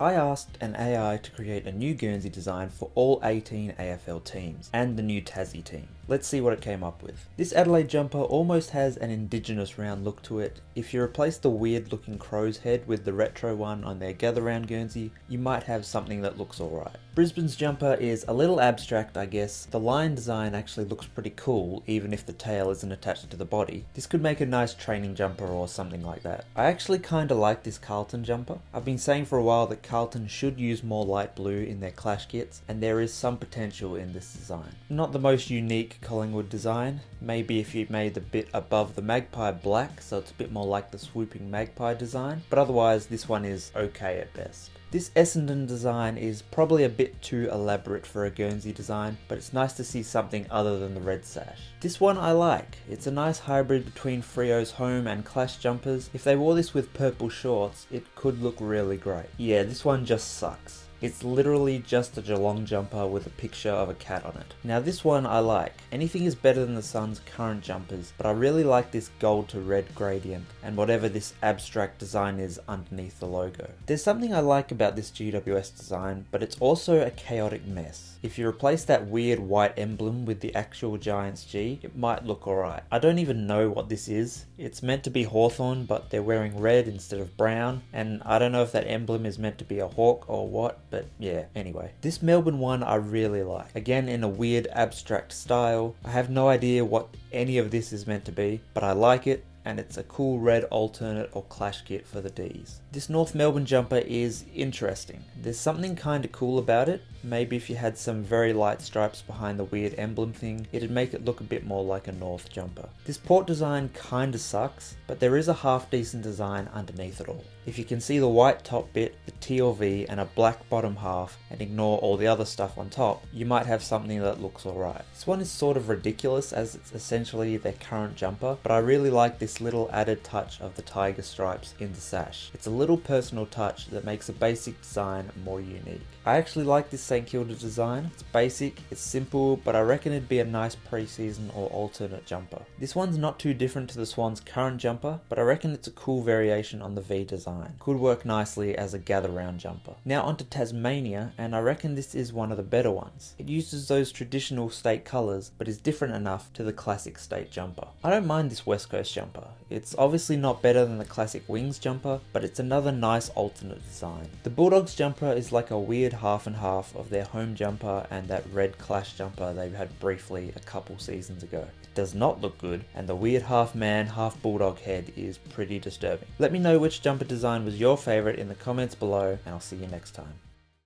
I asked an AI to create a new Guernsey design for all 18 AFL teams, and the new Tassie team. Let's see what it came up with. This Adelaide jumper almost has an indigenous round look to it. If you replace the weird looking crow's head with the retro one on their gather round Guernsey, you might have something that looks alright. Brisbane's jumper is a little abstract, I guess. The line design actually looks pretty cool, even if the tail isn't attached to the body. This could make a nice training jumper or something like that. I actually kinda like this Carlton jumper. I've been saying for a while that Carlton should use more light blue in their clash kits, and there is some potential in this design. Not the most unique Collingwood design. Maybe if you made the bit above the magpie black, so it's a bit more like the swooping magpie design, but otherwise this one is okay at best. This Essendon design is probably a bit too elaborate for a Guernsey design, but it's nice to see something other than the red sash. This one I like. It's a nice hybrid between Freo's home and clash jumpers. If they wore this with purple shorts, it could look really great. Yeah, this one just sucks. It's literally just a Geelong jumper with a picture of a cat on it. Now this one I like. Anything is better than the Sun's current jumpers, but I really like this gold to red gradient and whatever this abstract design is underneath the logo. There's something I like about this GWS design, but it's also a chaotic mess. If you replace that weird white emblem with the actual Giants G, it might look alright. I don't even know what this is. It's meant to be Hawthorn, but they're wearing red instead of brown, and I don't know if that emblem is meant to be a hawk or what, but yeah, anyway. This Melbourne one I really like. Again, in a weird abstract style. I have no idea what any of this is meant to be, but I like it, and it's a cool red alternate or clash kit for the Ds. This North Melbourne jumper is interesting. There's something kinda cool about it. Maybe if you had some very light stripes behind the weird emblem thing, it'd make it look a bit more like a North jumper. This Port design kinda sucks, but there is a half decent design underneath it all. If you can see the white top bit, the T or V, and a black bottom half, and ignore all the other stuff on top, you might have something that looks alright. This one is sort of ridiculous as it's essentially their current jumper, but I really like this little added touch of the tiger stripes in the sash. It's a little personal touch that makes a basic design more unique. I actually like this St Kilda design. It's basic, it's simple, but I reckon it'd be a nice pre-season or alternate jumper. This one's not too different to the Swans' current jumper, but I reckon it's a cool variation on the V design. Could work nicely as a gather round jumper. Now onto Tasmania, and I reckon this is one of the better ones. It uses those traditional state colours, but is different enough to the classic state jumper. I don't mind this West Coast jumper. It's obviously not better than the classic Wings jumper, but it's another nice alternate design. The Bulldogs jumper is like a weird half and half of their home jumper and that red clash jumper they had briefly a couple seasons ago. It does not look good, and the weird half man, half bulldog head is pretty disturbing. Let me know which jumper design was your favourite in the comments below, and I'll see you next time.